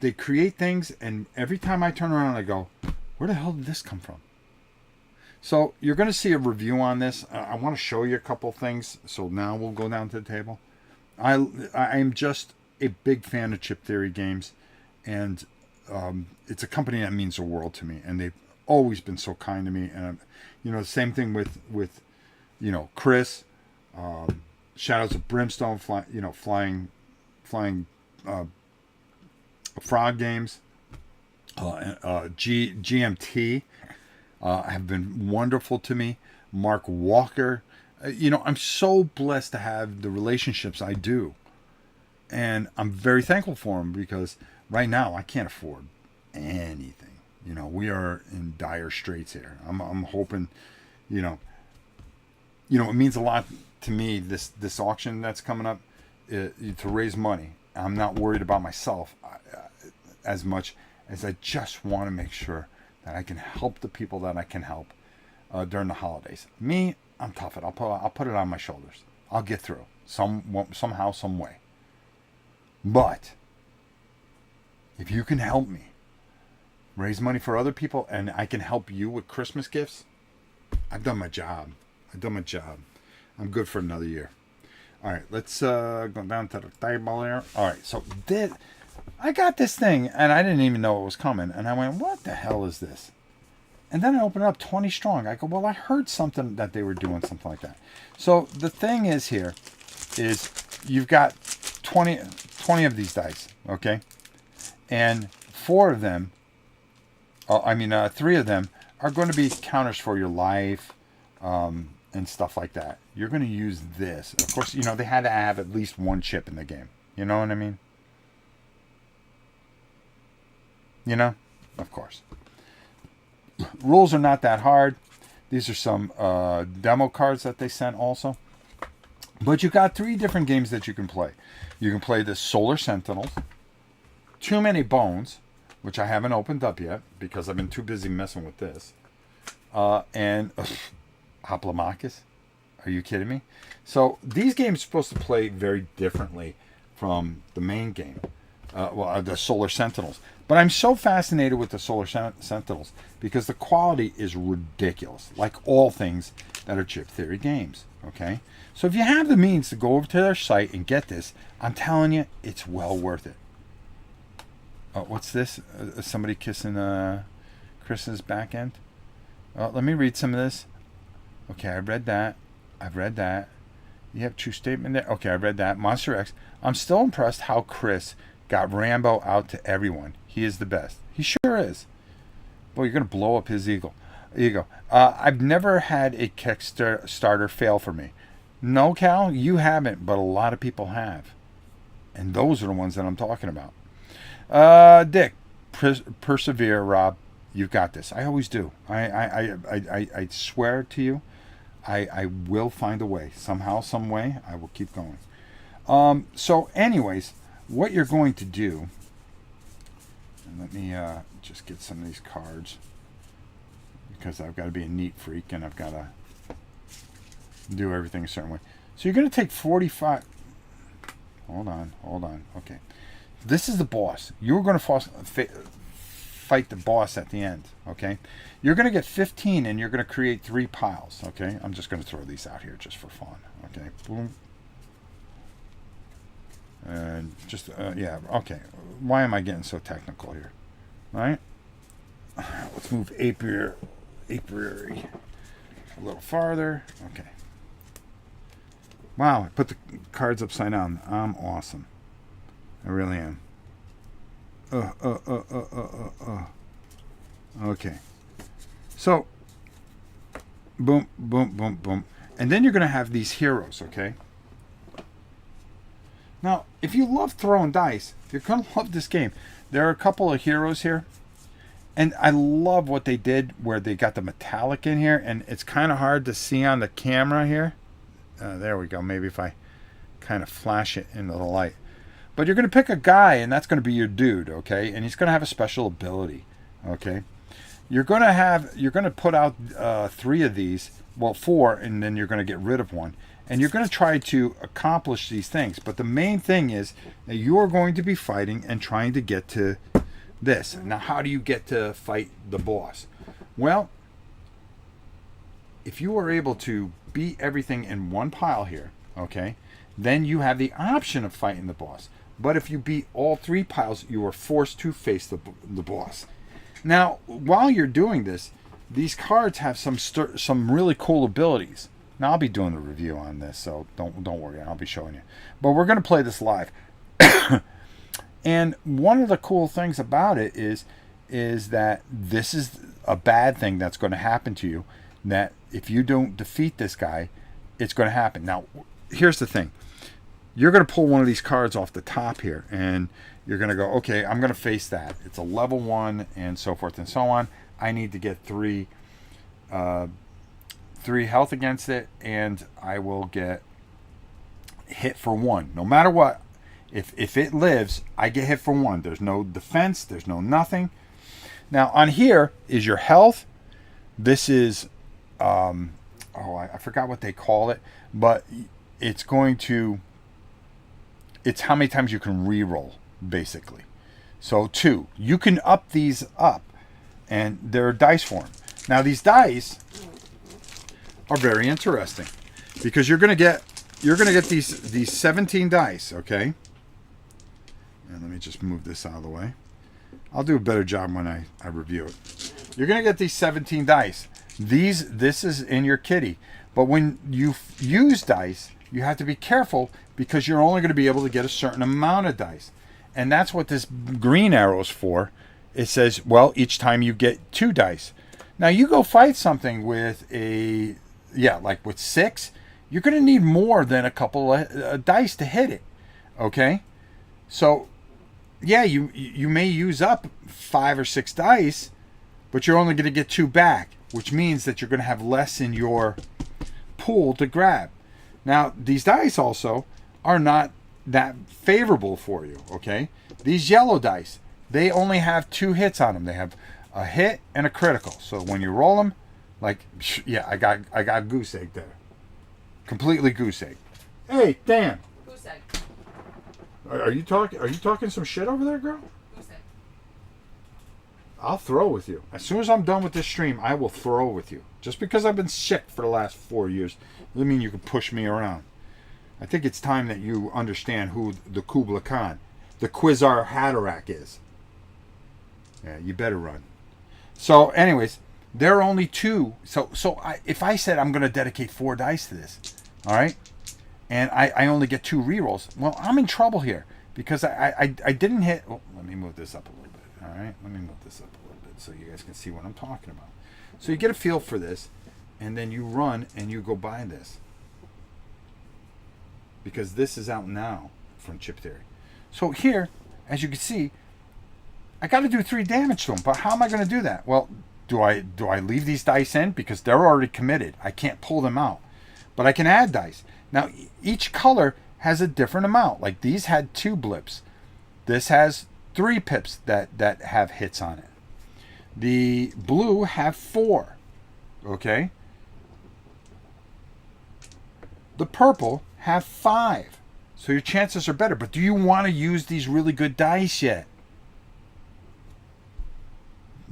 They create things, and every time I turn around, I go, where the hell did this come from? So you're going to see a review on this. I want to show you a couple things. So now we'll go down to the table. I'm just a big fan of Chip Theory Games. And it's a company that means the world to me. And they've always been so kind to me. And, the same thing with Chris. Shadows of Brimstone, flying frog games. GMT have been wonderful to me. Mark Walker. I'm so blessed to have the relationships I do. And I'm very thankful for them because right now I can't afford anything. We are in dire straits here. I'm hoping, it means a lot to me, this auction that's coming up, to raise money. I'm not worried about myself as much as I just want to make sure that I can help the people that I can help during the holidays. Me, I'm tough. I'll put it on my shoulders. I'll get through somehow, some way. But if you can help me raise money for other people and I can help you with Christmas gifts, I've done my job. I'm good for another year. All right, let's go down to the table there. All right, so I got this thing and I didn't even know it was coming. And I went, what the hell is this? And then I opened up 20 strong. I go, well, I heard something that they were doing something like that. So the thing is here is you've got 20 of these dice, okay? And 3 of them are going to be counters for your life and stuff like that. You're going to use this. Of course, they had to have at least one chip in the game. You know what I mean? Of course. Rules are not that hard. These are some demo cards that they sent also. But you got 3 different games that you can play. You can play the Solar Sentinels, Too Many Bones, which I haven't opened up yet because I've been too busy messing with this, and Hoplomachus. Are you kidding me? So these games are supposed to play very differently from the main game, the Solar Sentinels. But I'm so fascinated with the Solar Sentinels because the quality is ridiculous, like all things that are chip theory games. Okay, so if you have the means to go over to their site and get this, I'm telling you, it's well worth it. What's this? Somebody kissing Chris's back end? Let me read some of this. Okay, I've read that. You have true statement there? Okay, I read that. Monster X. I'm still impressed how Chris got Rambo out to everyone. He is the best. He sure is. Boy, you're going to blow up his ego. I've never had a Kickstarter fail for me. No, Cal, you haven't, but a lot of people have. And those are the ones that I'm talking about. Dick, persevere, Rob. You've got this. I always do. I swear to you, I will find a way. Somehow, some way, I will keep going. So anyways, what you're going to do, and let me just get some of these cards, because I've got to be a neat freak and I've got to do everything a certain way. So you're going to take 45. Hold on. Okay. This is the boss. You're going to fight the boss at the end. Okay. You're going to get 15 and you're going to create 3 piles. Okay. I'm just going to throw these out here just for fun. Okay. Boom. And just, yeah. Okay. Why am I getting so technical here? All right. Let's move apiary a little farther. Okay. Wow, I put the cards upside down. I'm awesome. I really am. Okay. So, boom, boom, boom, boom. And then you're going to have these heroes, okay? Now, if you love throwing dice, you're going to love this game. There are a couple of heroes here. And I love what they did where they got the metallic in here. And it's kind of hard to see on the camera here. There we go. Maybe if I kind of flash it into the light. But you're going to pick a guy, and that's going to be your dude, okay? And he's going to have a special ability, okay? You're going to put out 3 of these, well, 4, and then you're going to get rid of 1. And you're going to try to accomplish these things. But the main thing is that you are going to be fighting and trying to get to this. Now, how do you get to fight the boss? Well, if you are able to beat everything in one pile here, okay, then you have the option of fighting the boss. But if you beat all 3 piles, you are forced to face the boss. Now, while you're doing this, these cards have some really cool abilities. Now, I'll be doing a review on this, so don't worry. I'll be showing you. But we're going to play this live. And one of the cool things about it is is that this is a bad thing that's going to happen to you. That if you don't defeat this guy, it's going to happen. Now, here's the thing. You're going to pull one of these cards off the top here, and you're going to go, okay, I'm going to face that. It's a level 1, and so forth and so on. I need to get 3 health against it, and I will get hit for 1. No matter what, if it lives, I get hit for 1. There's no defense. There's no nothing. Now, on here is your health. This is, I forgot what they call it, but it's going to... It's how many times you can re-roll, basically. So 2. You can up these up, and there are dice for them. Now these dice are very interesting because you're gonna get these 17 dice, okay? And let me just move this out of the way. I'll do a better job when I review it. You're gonna get these 17 dice. This is in your kitty, but when you use dice, you have to be careful because you're only going to be able to get a certain amount of dice. And that's what this green arrow is for. It says, well, each time you get 2 dice. Now, you go fight something with like with 6, you're going to need more than a couple of dice to hit it. Okay? So, yeah, you may use up 5 or 6 dice, but you're only going to get 2 back, which means that you're going to have less in your pool to grab. Now, these dice also are not that favorable for you, okay? These yellow dice, they only have 2 hits on them. They have a hit and a critical. So when you roll them, like, yeah, I got goose egg there. Completely goose egg. Hey, Dan. Goose egg. Are you talking some shit over there, girl? Goose egg. I'll throw with you. As soon as I'm done with this stream, I will throw with you. Just because I've been sick for the last 4 years doesn't mean you can push me around. I think it's time that you understand who the Kubla Khan, the Quasar Haderach is. Yeah, you better run. So, anyways, there are only 2. If I said I'm going to dedicate 4 dice to this, all right, and I only get 2 rerolls, well, I'm in trouble here because I didn't hit. Oh, let me move this up a little bit. All right, let me move this up a little bit so you guys can see what I'm talking about. So you get a feel for this, and then you run and you go buy this. Because this is out now from Chip Theory. So here, as you can see, I got to do 3 damage to them. But how am I going to do that? Well, do I leave these dice in? Because they're already committed. I can't pull them out. But I can add dice. Now, each color has a different amount. Like these had 2 blips. This has 3 pips that have hits on it. The blue have 4. Okay? The purple have 5. So your chances are better. But do you want to use these really good dice yet?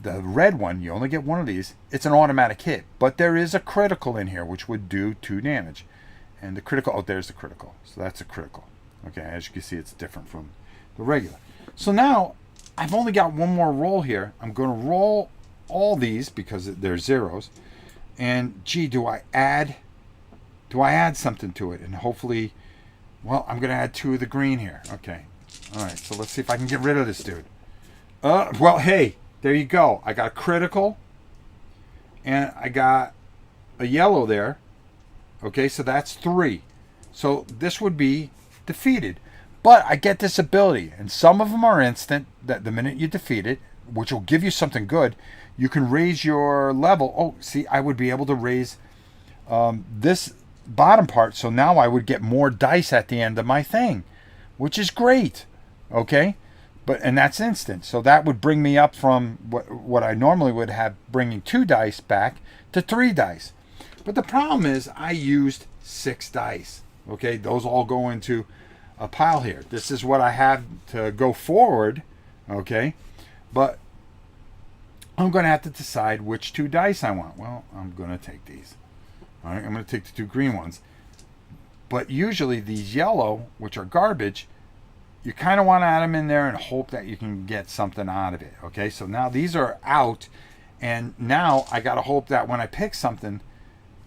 The red one, you only get 1 of these. It's an automatic hit. But there is a critical in here, which would do 2 damage. And the critical, there's the critical. So that's a critical. Okay, as you can see, it's different from the regular. So now, I've only got 1 more roll here. I'm going to roll all these because they're zeros. And, gee, do I add something to it? And hopefully, well, I'm going to add 2 of the green here. Okay. All right, so let's see if I can get rid of this dude. Well, hey, there you go. I got a critical, and I got a yellow there. Okay, so that's 3. So this would be defeated. But I get this ability, and some of them are instant, that the minute you defeat it, which will give you something good, you can raise your level. Oh, see, I would be able to raise this bottom part, so now I would get more dice at the end of my thing, which is great. Okay, and that's instant. So that would bring me up from what I normally would have, bringing 2 dice back to 3 dice. But the problem is I used 6 dice. Okay, those all go into a pile here. This is what I have to go forward. Okay, but I'm going to have to decide which 2 dice I want. Well, I'm going to take these. All right, I'm going to take the 2 green ones. But usually these yellow, which are garbage, you kind of want to add them in there and hope that you can get something out of it. Okay, so now these are out, and now I got to hope that when I pick something,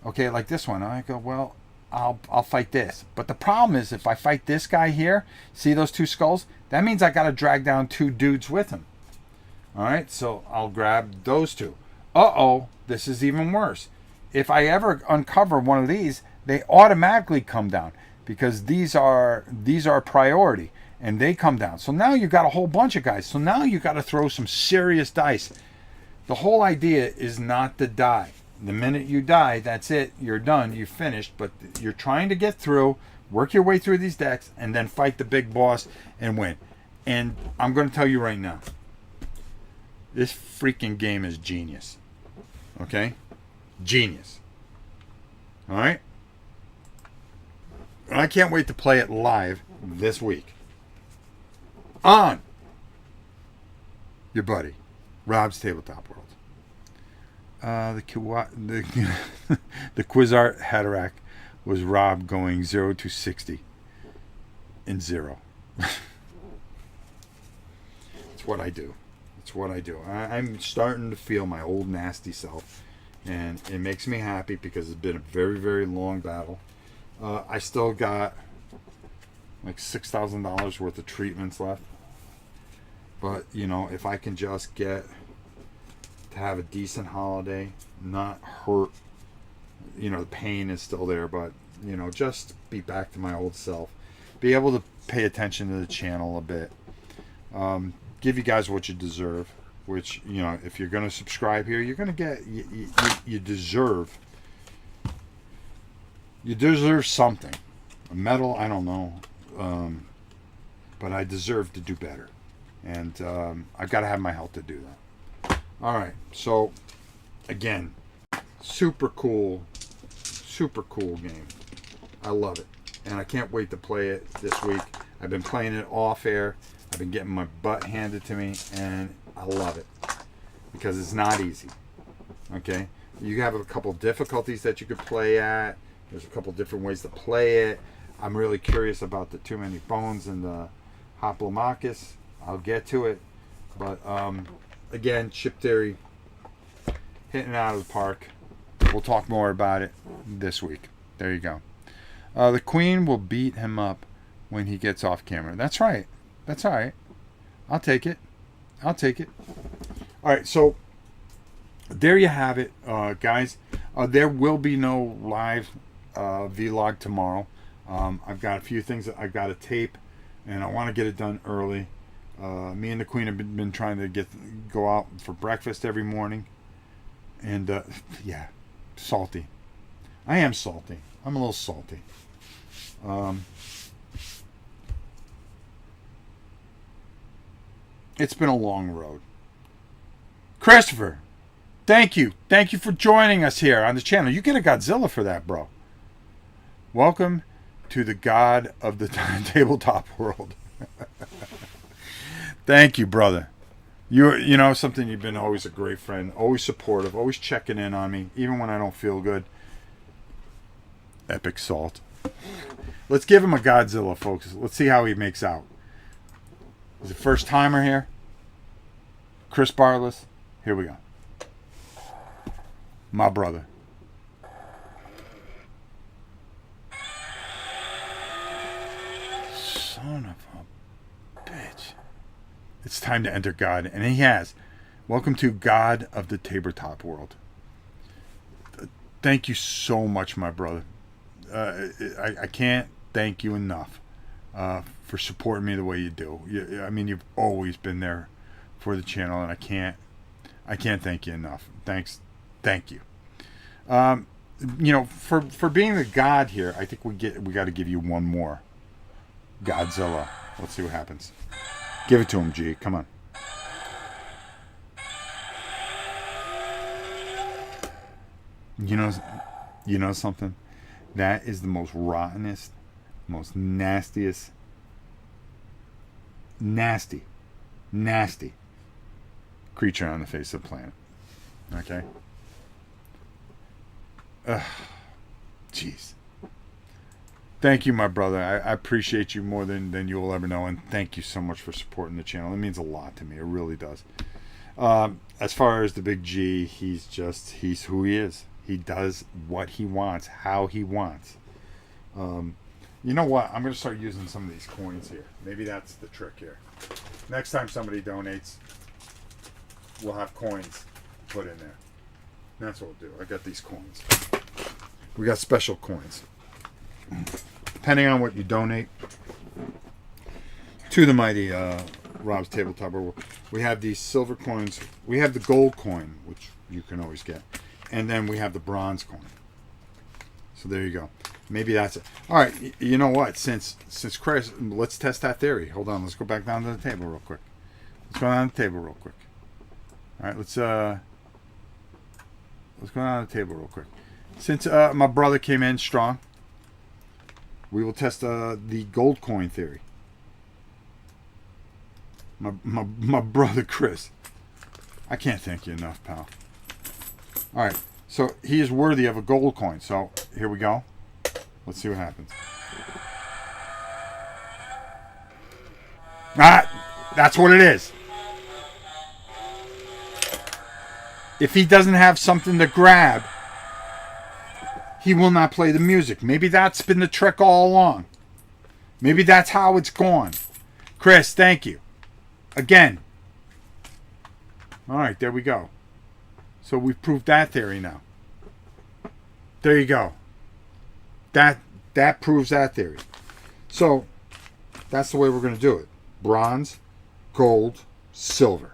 okay, like this one, I go, well, I'll fight this. But the problem is if I fight this guy here, see those 2 skulls? That means I got to drag down 2 dudes with him. All right, so I'll grab those two. Uh-oh, this is even worse. If I ever uncover one of these, they automatically come down because these are priority and they come down. So now you got a whole bunch of guys. So now you got to throw some serious dice. The whole idea is not to die. The minute you die, that's it. You're done. You're finished. But you're trying to get through, work your way through these decks, and then fight the big boss and win. And I'm going to tell you right now, this freaking game is genius. Okay? Genius. All right? And I can't wait to play it live this week. On your buddy, Rob's Tabletop World. The Quizart Hatterack was Rob going 0 to 60 in 0. It's what I do. It's what I do. I'm starting to feel my old nasty self, and it makes me happy because it's been a very, very long battle. I still got like $6,000 worth of treatments left. But, you know, if I can just get to have a decent holiday, not hurt, you know, the pain is still there, but, you know, just be back to my old self. Be able to pay attention to the channel a bit. Give you guys what you deserve, which, you know, if you're going to subscribe here, you're going to get, you deserve something. A medal, I don't know. But I deserve to do better. And I've got to have my health to do that. All right. So, again, super cool game. I love it. And I can't wait to play it this week. I've been playing it off air. I've been getting my butt handed to me. And I love it. Because it's not easy. Okay? You have a couple difficulties that you could play at. There's a couple different ways to play it. I'm really curious about the Too Many Bones and the Hoplomachus. I'll get to it. But, again, Chip Theory, hitting it out of the park. We'll talk more about it this week. There you go. The Queen will beat him up when he gets off camera. That's right. That's all right. I'll take it. I'll take it. All right, so there you have it, guys. There will be no live vlog tomorrow. I've got a few things that I've got to tape, and I want to get it done early. Me and the Queen have been trying to go out for breakfast every morning, and yeah, salty. I am salty. I'm a little salty. It's been a long road. Christopher, thank you. Thank you for joining us here on the channel. You get a Godzilla for that, bro. Welcome to the God of the Tabletop World. Thank you, brother. You know something, you've been always a great friend, always supportive, always checking in on me, even when I don't feel good. Epic salt. Let's give him a Godzilla, folks. Let's see how he makes out. He's a first timer here. Chris Barless. Here we go. My brother. Son of a bitch. It's time to enter God, and he has. Welcome to God of the Tabletop World. Thank you so much, my brother. I can't thank you enough for supporting me the way you do. I mean, you've always been there for the channel, and I can't thank you enough. Thank you. You know, for being the God here, I think we got to give you one more. Godzilla. Let's see what happens. Give it to him, G. Come on. You know something? That is the most rottenest, most nastiest, nasty creature on the face of the planet. Okay? Jeez. Thank you, my brother. I appreciate you more than you will ever know, and thank you so much for supporting the channel. It means a lot to me. It really does. As far as the big G, he's who he is. He does what he wants, how he wants. You know what? I'm going to start using some of these coins here. Maybe that's the trick here. Next time somebody donates, we'll have coins put in there. That's what we'll do. I got these coins. We got special coins. Depending on what you donate to the mighty Rob's Tabletop, we have these silver coins. We have the gold coin, which you can always get. And then we have the bronze coin. So there you go. Maybe that's it. All right, you know what? Since Chris, let's test that theory. Hold on. Let's go back down to the table real quick. Let's go down to the table real quick. All right, let's go down to the table real quick. Since my brother came in strong, we will test the gold coin theory. My brother Chris. I can't thank you enough, pal. All right, so he is worthy of a gold coin. So here we go. Let's see what happens. Ah, that's what it is. If he doesn't have something to grab, he will not play the music. Maybe that's been the trick all along. Maybe that's how it's gone. Chris, thank you. Again. All right, there we go. So we've proved that theory now. There you go. That proves that theory. So that's the way we're going to do it. Bronze, gold, silver.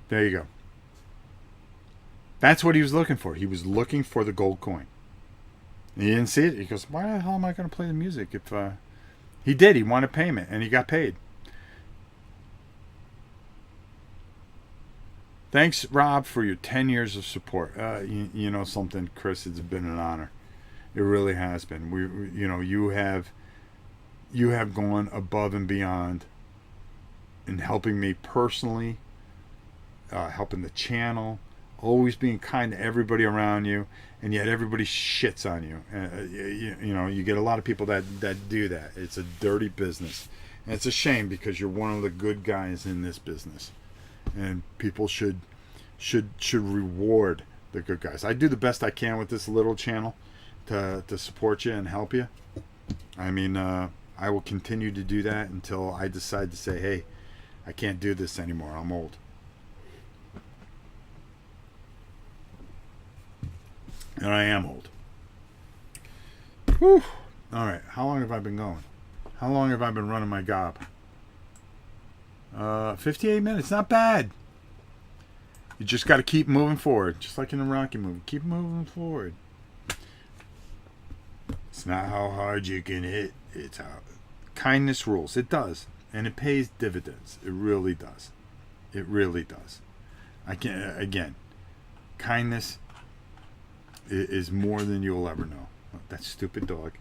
There you go. That's what he was looking for. He was looking for the gold coin. And he didn't see it. He goes, why the hell am I going to play the music? If he did, he wanted payment, and he got paid. Thanks, Rob, for your 10 years of support. You know something, Chris? It's been an honor. It really has been. You have gone above and beyond in helping me personally, helping the channel, always being kind to everybody around you, and yet everybody shits on you. You get a lot of people that do that. It's a dirty business, and it's a shame because you're one of the good guys in this business. And people should reward the good guys. I do the best I can with this little channel to support you and help you. I mean, I will continue to do that until I decide to say, hey, I can't do this anymore. I'm old. And I am old. Whew. All right. How long have I been going? How long have I been running my gob? 58 minutes, not bad. You just got to keep moving forward, just like in the Rocky movie. Keep moving forward. It's not how hard you can hit, it's how kindness rules. It does, and it pays dividends. It really does. It really does. Again, kindness is more than you'll ever know. That stupid dog.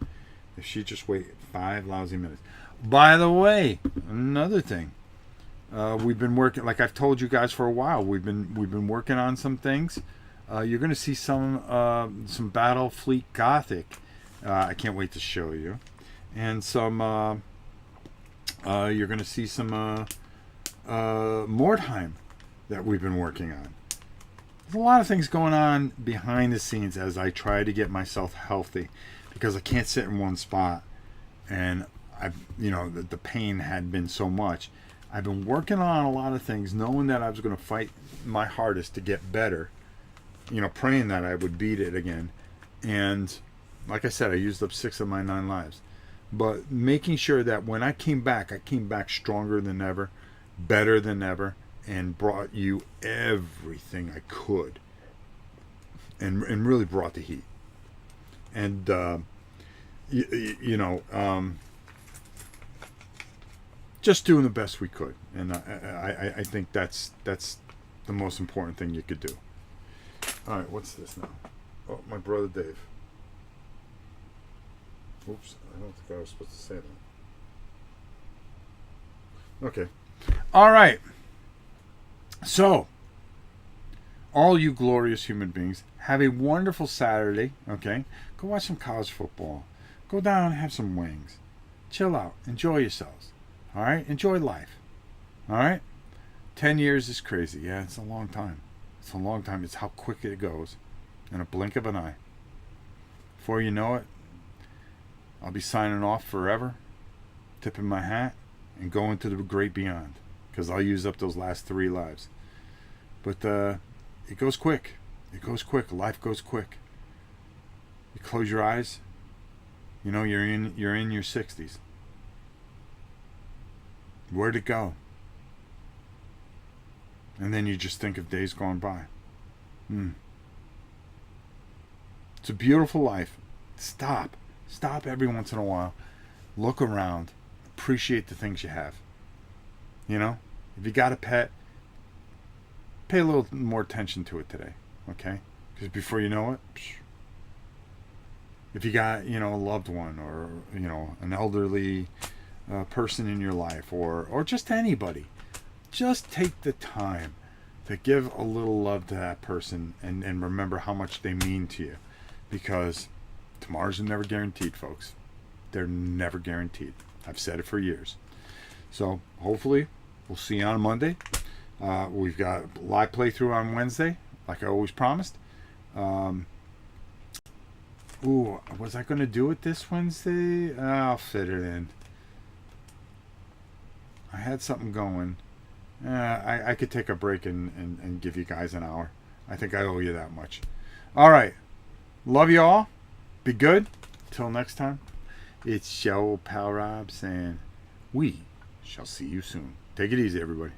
If she just wait 5 lousy minutes. By the way, another thing. We've been working, like I've told you guys for a while. We've been working on some things. You're going to see some Battlefleet Gothic. I can't wait to show you, and some. You're going to see some Mordheim that we've been working on. There's a lot of things going on behind the scenes as I try to get myself healthy, because I can't sit in one spot, and the pain had been so much. I've been working on a lot of things, knowing that I was going to fight my hardest to get better, praying that I would beat it again. And like I said, I used up 6 of my 9 lives. But making sure that when I came back stronger than ever, better than ever, and brought you everything I could. And really brought the heat. And, just doing the best we could, and I think that's the most important thing you could do. All right, what's this now? Oh, my brother Dave. Oops, I don't think I was supposed to say that. Okay. All right. So, all you glorious human beings, have a wonderful Saturday. Okay, go watch some college football. Go down and have some wings. Chill out. Enjoy yourselves. All right? Enjoy life. All right? 10 years is crazy. Yeah, it's a long time. It's a long time. It's how quick it goes. In a blink of an eye. Before you know it, I'll be signing off forever, tipping my hat, and going to the great beyond. because I'll use up those last 3 lives. But it goes quick. It goes quick. Life goes quick. You close your eyes, you know, you're in your 60s. Where'd it go? And then you just think of days gone by. It's a beautiful life. Stop every once in a while. Look around. Appreciate the things you have. You know, if you got a pet, pay a little more attention to it today. Okay? Because before you know it, if you got, you know, a loved one, or, you know, an elderly person in your life, or just anybody, just take the time to give a little love to that person, and remember how much they mean to you, because tomorrow's never guaranteed, folks. They're never guaranteed. I've said it for years. So hopefully we'll see you on Monday. We've got a live playthrough on Wednesday, like I always promised. Was I going to do it this Wednesday? I'll fit it in. I had something going. I could take a break and give you guys an hour. I think I owe you that much. All right. Love you all. Be good. Till next time. It's Show Pal Rob saying we shall see you soon. Take it easy, everybody.